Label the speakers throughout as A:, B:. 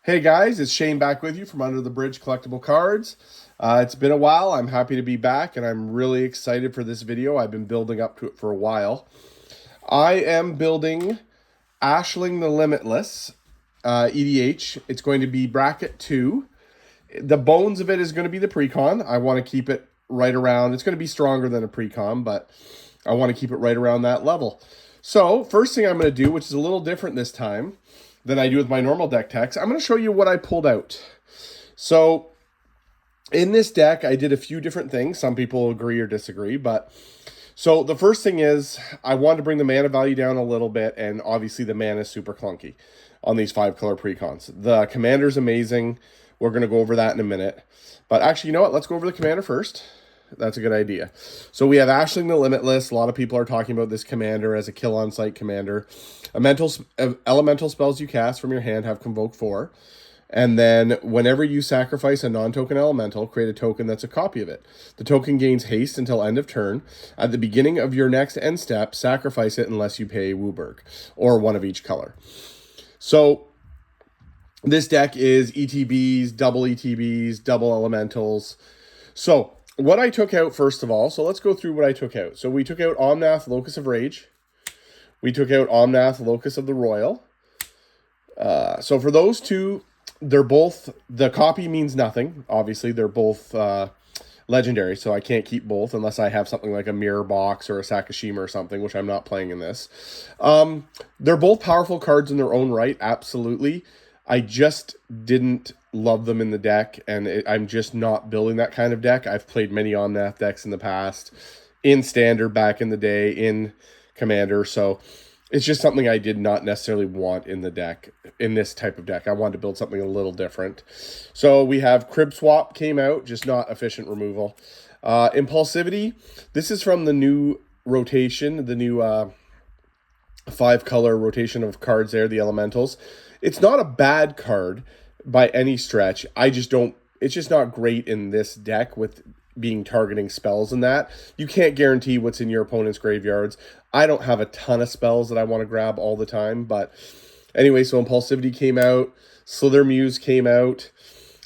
A: Hey guys, it's Shane back with you from Under the Bridge Collectible Cards. It's been a while. I'm happy to be back and I'm really excited for this video. I've been building up to it for a while. I am building Ashling the Limitless EDH. It's going to be bracket 2. The bones of it is going to be the precon. I want to keep it right around. It's going to be stronger than a precon, but I want to keep it right around that level. So first thing I'm going to do, which is a little different this time than I do with my normal deck techs, I'm going to show you what I pulled out. So in this deck, I did a few different things. Some people agree or disagree, but so the first thing is I wanted to bring the mana value down a little bit, and obviously the mana is super clunky on these 5-color precons. The commander's amazing. We're going to go over that in a minute. But actually, you know what? Let's go over the commander first. That's a good idea. So we have Ashling the Limitless. A lot of people are talking about this commander as a kill on sight commander. Elemental spells you cast from your hand have Convoke 4. And then whenever you sacrifice a non-token elemental, create a token that's a copy of it. The token gains haste until end of turn. At the beginning of your next end step, sacrifice it unless you pay Wooburg, or one of each color. So this deck is ETBs, double elementals. So what I took out, first of all, so let's go through what I took out. So we took out Omnath, Locus of Rage. We took out Omnath, Locus of the Royal. So for those two, they're both, the copy means nothing. Obviously, they're both legendary, so I can't keep both unless I have something like a Mirror Box or a Sakashima or something, which I'm not playing in this. They're both powerful cards in their own right, absolutely. I just didn't love them in the deck, and I'm just not building that kind of deck. I've played many Omnath decks in the past, in Standard back in the day, in Commander, so it's just something I did not necessarily want in the deck, in this type of deck. I wanted to build something a little different. So we have Crib Swap came out, just not efficient removal. Impulsivity, this is from the new rotation, the new 5-color rotation of cards there, the Elementals. It's not a bad card by any stretch. It's just not great in this deck with being targeting spells and that. You can't guarantee what's in your opponent's graveyards. I don't have a ton of spells that I want to grab all the time, but anyway, so Impulsivity came out, Slither Muse came out.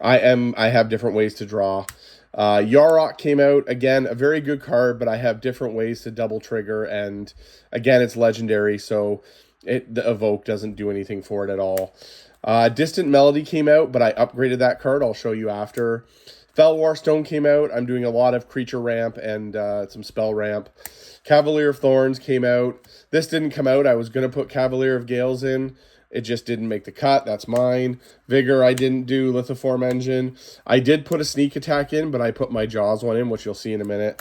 A: I have different ways to draw. Yarok came out, again, a very good card, but I have different ways to double trigger, and again, it's legendary, so the Evoke doesn't do anything for it at all. Distant Melody came out, but I upgraded that card. I'll show you after. Felwar Stone came out. I'm doing a lot of creature ramp and some spell ramp. Cavalier of Thorns came out. This didn't come out. I was going to put Cavalier of Gales in. It just didn't make the cut. That's mine. Vigor I didn't do. Lithoform Engine. I did put a sneak attack in, but I put my Jaws one in, which you'll see in a minute.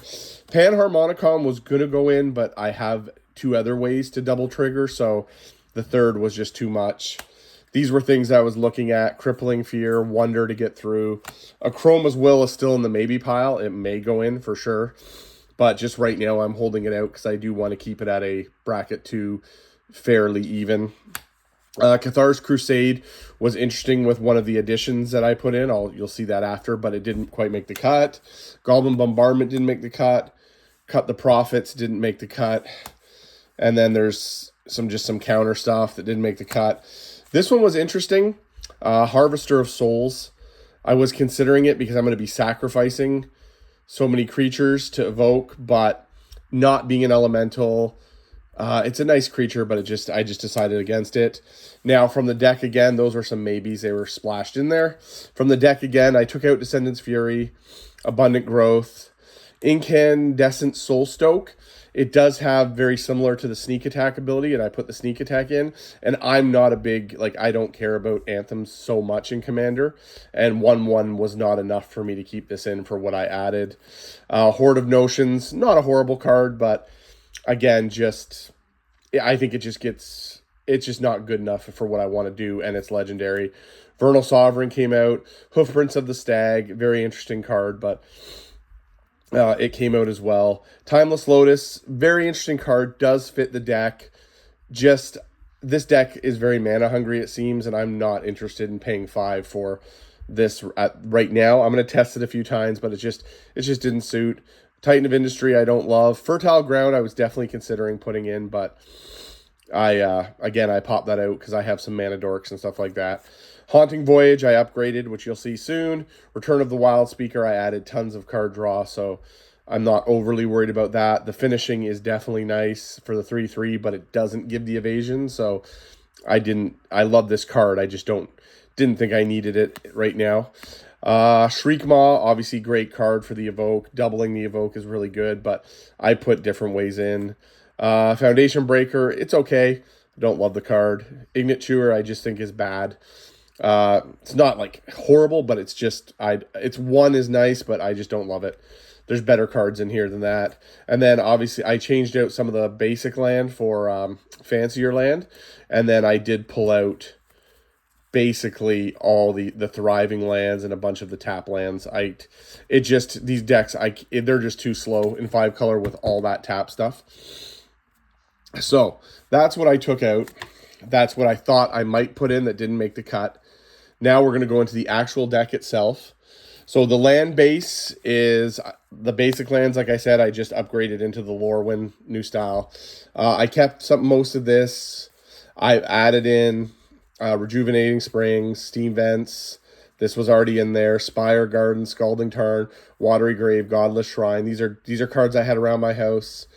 A: Panharmonicon was going to go in, but I have 2 other ways to double trigger, so the third was just too much. These were things I was looking at. Crippling Fear, Wonder to get through. Chroma's Will is still in the maybe pile. It may go in for sure. But just right now, I'm holding it out because I do want to keep it at a bracket 2 fairly even. Cathar's Crusade was interesting with one of the additions that I put in. You'll see that after, but it didn't quite make the cut. Goblin Bombardment didn't make the cut. Cut the Prophets didn't make the cut. And then there's some counter stuff that didn't make the cut. This one was interesting. Harvester of Souls. I was considering it because I'm going to be sacrificing so many creatures to evoke, but not being an elemental. It's a nice creature, but I just decided against it. Now, from the deck again, those were some maybes. They were splashed in there. From the deck again, I took out Descendant's Fury, Abundant Growth, Incandescent Soulstoke. It does have very similar to the sneak attack ability, and I put the sneak attack in. And I'm not a big, I don't care about anthems so much in Commander. And 1/1 was not enough for me to keep this in for what I added. Horde of Notions, not a horrible card, but again, I think it's just not good enough for what I want to do, and it's legendary. Vernal Sovereign came out. Hoofprints of the Stag, very interesting card, but it came out as well. Timeless Lotus, very interesting card, does fit the deck. Just, this deck is very mana hungry, it seems, and I'm not interested in paying 5 for this right now. I'm going to test it a few times, but it just didn't suit. Titan of Industry, I don't love. Fertile Ground, I was definitely considering putting in, but I popped that out because I have some mana dorks and stuff like that. Haunting Voyage, I upgraded, which you'll see soon. Return of the Wild Speaker, I added tons of card draw, so I'm not overly worried about that. The finishing is definitely nice for the 3/3, but it doesn't give the evasion, so I love this card. I just didn't think I needed it right now. Shriekmaw, obviously great card for the Evoke. Doubling the Evoke is really good, but I put different ways in. Foundation Breaker, it's okay. Don't love the card. Ignite Chewer, I just think is bad. It's not like horrible, but it's just it's one is nice, but I just don't love it. There's better cards in here than that. And then obviously I changed out some of the basic land for fancier land, and then I did pull out basically all the thriving lands and a bunch of the tap lands. These decks they're just too slow in 5-color with all that tap stuff. So that's what I took out. That's what I thought I might put in that didn't make the cut. Now we're going to go into the actual deck itself. So the land base is the basic lands. Like I said, I just upgraded into the Lorwyn new style. I kept most of this. I added in Rejuvenating Springs, Steam Vents. This was already in there. Spire Garden, Scalding Tarn, Watery Grave, Godless Shrine. These are cards I had around my house.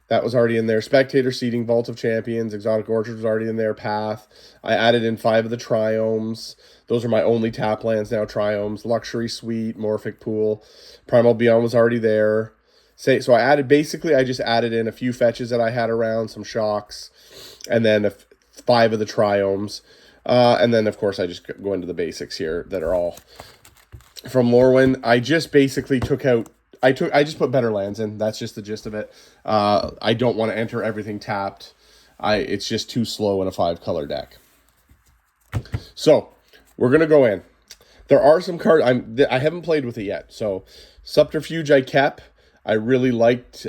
A: That was already in there. Spectator Seating, Vault of Champions, Exotic Orchard was already in there. Path. I added in 5 of the Triomes. Those are my only tap lands now, Triomes. Luxury Suite, Morphic Pool. Primal Beyond was already there. So I just added in a few fetches that I had around, some shocks, and then 5 of the Triomes. And then, of course, I just go into the basics here that are all from Lorwyn. I just basically I just put better lands in. That's just the gist of it. I don't want to enter everything tapped. It's just too slow in a 5-color deck. So we're gonna go in. There are some cards I haven't played with it yet. So Subterfuge I kept. I really liked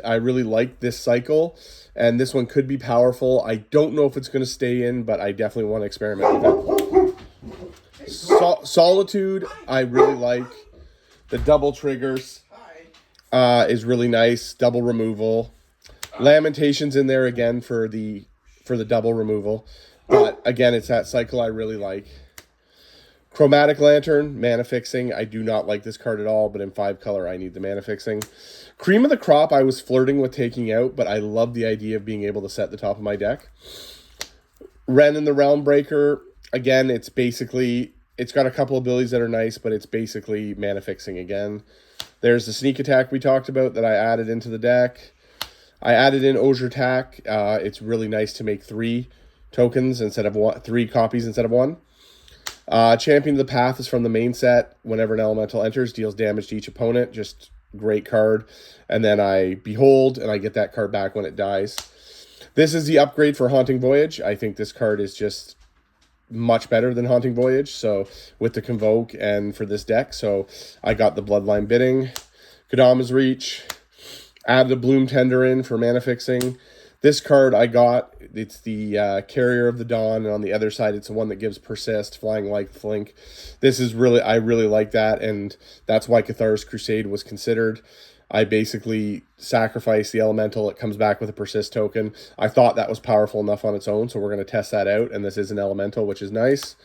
A: this cycle, and this one could be powerful. I don't know if it's going to stay in, but I definitely want to experiment with it. Solitude I really like. The double triggers is really nice. Double removal. Lamentations in there again for the double removal, but again, it's that cycle I really like. Chromatic Lantern, mana fixing. I do not like this card at all, but in 5-color, I need the mana fixing. Cream of the Crop, I was flirting with taking out, but I love the idea of being able to set the top of my deck. Ren and the Realm Breaker, again, it's got a couple abilities that are nice, but it's basically mana fixing again. There's the Sneak Attack we talked about that I added into the deck. I added in Osier Attack. It's really nice to make 3 tokens instead of 1, 3 copies instead of 1. Champion of the Path is from the main set. Whenever an elemental enters, deals damage to each opponent. Just great card. And then I Behold, and I get that card back when it dies. This is the upgrade for Haunting Voyage. I think this card is just much better than Haunting Voyage, so with the Convoke and for this deck. So I got the Bloodline Bidding. Kodama's Reach. Add the Bloom Tender in for mana fixing. This card I got, it's the Carrier of the Dawn, and on the other side, it's the one that gives Persist, Flying Like Flink. I really like that, and that's why Cathar's Crusade was considered. I basically sacrifice the elemental, it comes back with a Persist token. I thought that was powerful enough on its own, so we're going to test that out, and this is an elemental, which is nice.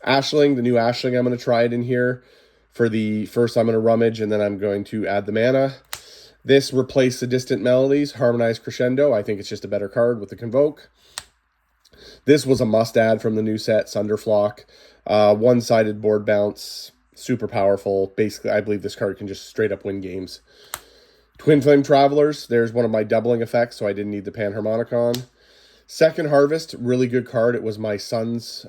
A: Ashling, the new Ashling, I'm going to try it in here. For the first, I'm going to rummage, and then I'm going to add the mana. This replaced the Distant Melodies, Harmonized Crescendo. I think it's just a better card with the Convoke. This was a must-add from the new set, Sunderflock. One-sided board bounce, super powerful. Basically, I believe this card can just straight up win games. Twin Flame Travelers, there's one of my doubling effects, so I didn't need the Panharmonicon. Second Harvest, really good card. It was my son's.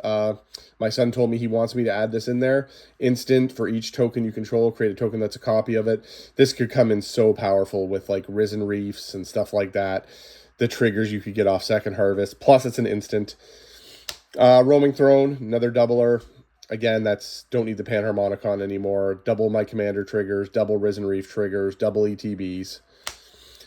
A: My son told me he wants me to add this in there. Instant, for each token you control, create a token that's a copy of it. This could come in so powerful with like Risen Reefs and stuff like that. The triggers you could get off Second Harvest. Plus, it's an instant. Roaming Throne, another doubler. Again, don't need the Panharmonicon anymore. Double my Commander triggers, double Risen Reef triggers, double ETBs.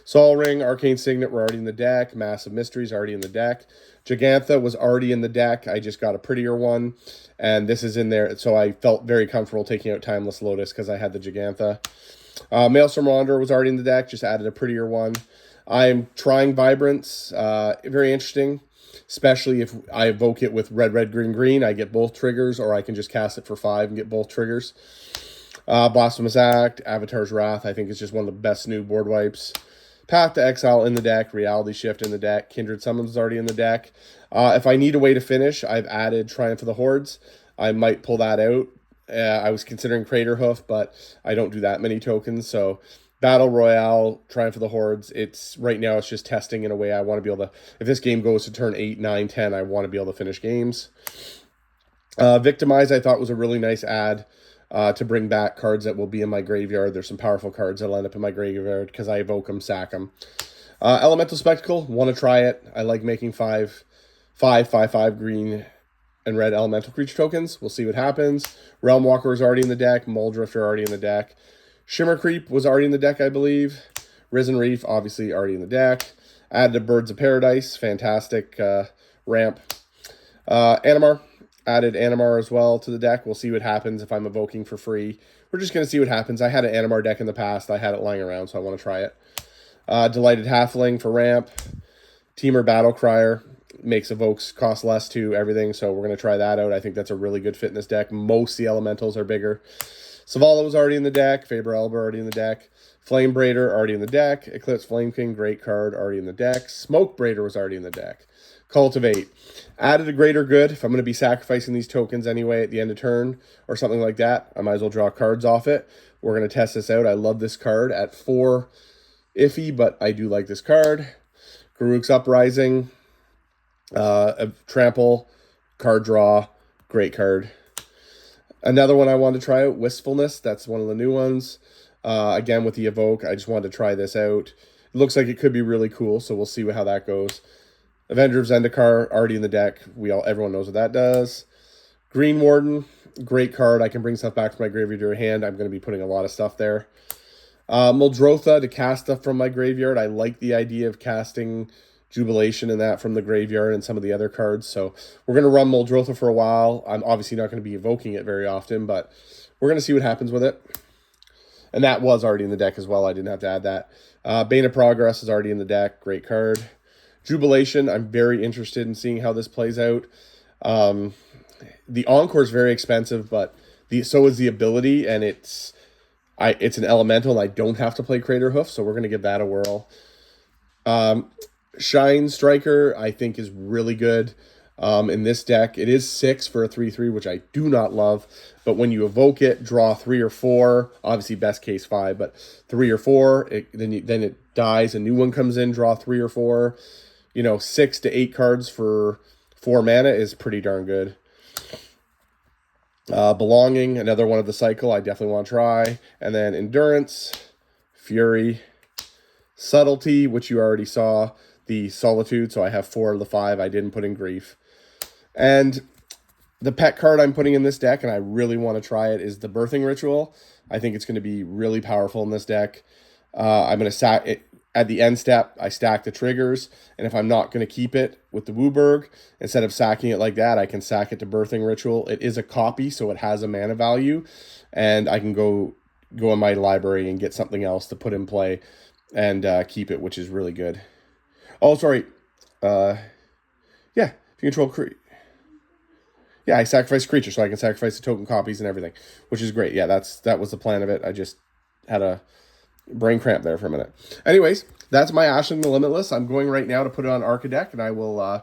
A: Sol Ring, Arcane Signet were already in the deck. Massive Mysteries already in the deck. Gigantha was already in the deck. I just got a prettier one, and this is in there. So I felt very comfortable taking out Timeless Lotus because I had the Gigantha. Maelstrom Wanderer was already in the deck. Just added a prettier one. I'm trying Vibrance. Very interesting. especially if I evoke it with red, red, green, green. I get both triggers, or I can just cast it for 5 and get both triggers. Blasphemous Act, Avatar's Wrath, I think is just one of the best new board wipes. Path to Exile in the deck, Reality Shift in the deck, Kindred Summons is already in the deck. If I need a way to finish, I've added Triumph of the Hordes. I might pull that out. I was considering Crater Hoof, but I don't do that many tokens, so Battle Royale, Triumph of the Hordes, right now it's just testing in a way I want to be able to, if this game goes to turn 8, 9, 10, I want to be able to finish games. Victimize, I thought, was a really nice add to bring back cards that will be in my graveyard. There's some powerful cards that'll end up in my graveyard because I evoke them, sack them. Elemental Spectacle, want to try it. I like making 5 green and red elemental creature tokens. We'll see what happens. Realm Walker is already in the deck. Muldrifter already in the deck. Shimmer Creep was already in the deck, I believe. Risen Reef, obviously, already in the deck. Added to Birds of Paradise, fantastic ramp. Animar, added Animar as well to the deck. We'll see what happens if I'm evoking for free. We're just going to see what happens. I had an Animar deck in the past. I had it lying around, so I want to try it. Delighted Halfling for ramp. Teamer Battle Crier makes evokes cost less to everything, so we're going to try that out. I think that's a really good fit in this deck. Most the elementals are bigger. Savala was already in the deck. Faber Elba already in the deck. Flame Braider already in the deck. Eclipse Flame King, great card, already in the deck. Smoke Braider was already in the deck. Cultivate. Added a Greater Good. If I'm going to be sacrificing these tokens anyway at the end of turn or something like that, I might as well draw cards off it. We're going to test this out. I love this card at 4 iffy, but I do like this card. Garruk's Uprising. Trample. Card draw. Great card. Another one I wanted to try out, Wistfulness. That's one of the new ones. Again, with the Evoke, I just wanted to try this out. It looks like it could be really cool, so we'll see how that goes. Avenger of Zendikar, already in the deck. Everyone knows what that does. Green Warden, great card. I can bring stuff back from my graveyard to hand. I'm going to be putting a lot of stuff there. Muldrotha, to cast stuff from my graveyard. I like the idea of casting Jubilation and that from the graveyard and some of the other cards. So we're going to run Muldrotha for a while. I'm obviously not going to be evoking it very often, but we're going to see what happens with it. And that was already in the deck as well. I didn't have to add that. Bane of Progress is already in the deck. Great card. Jubilation, I'm very interested in seeing how this plays out. The Encore is very expensive, but so is the ability, and it's an elemental, and I don't have to play Crater Hoof, so we're going to give that a whirl. Shine Striker, I think, is really good in this deck. It is 6 for a 3/3, which I do not love. But when you evoke it, draw 3 or 4. Obviously, best case 5, but 3 or 4. Then it dies. A new one comes in, draw 3 or 4. 6 to 8 cards for 4 mana is pretty darn good. Belonging, another one of the cycle I definitely want to try. And then Endurance, Fury, Subtlety, which you already saw. The Solitude, so I have 4 of the 5. I didn't put in Grief. And the pet card I'm putting in this deck, and I really want to try it, is the Birthing Ritual. I think it's going to be really powerful in this deck. I'm going to sack it. At the end step, I stack the triggers, and if I'm not going to keep it with the Wooburg, instead of sacking it like that, I can sack it to Birthing Ritual. It is a copy, so it has a mana value, and I can go in my library and get something else to put in play and keep it, which is really good. Oh, sorry. Yeah, if you control yeah, I sacrifice a creature, so I can sacrifice the token copies and everything, which is great. Yeah, that was the plan of it. I just had a brain cramp there for a minute. Anyways, that's my Ashling the Limitless. I'm going right now to put it on Arcadeck, and I will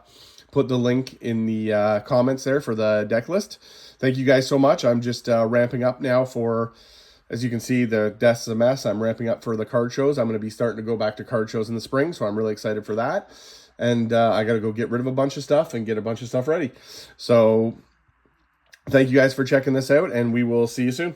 A: put the link in the comments there for the deck list. Thank you guys so much. I'm just ramping up now for, as you can see, the Death's a Mess. I'm ramping up for the card shows. I'm going to be starting to go back to card shows in the spring, so I'm really excited for that. And I got to go get rid of a bunch of stuff and get a bunch of stuff ready. So thank you guys for checking this out, and we will see you soon.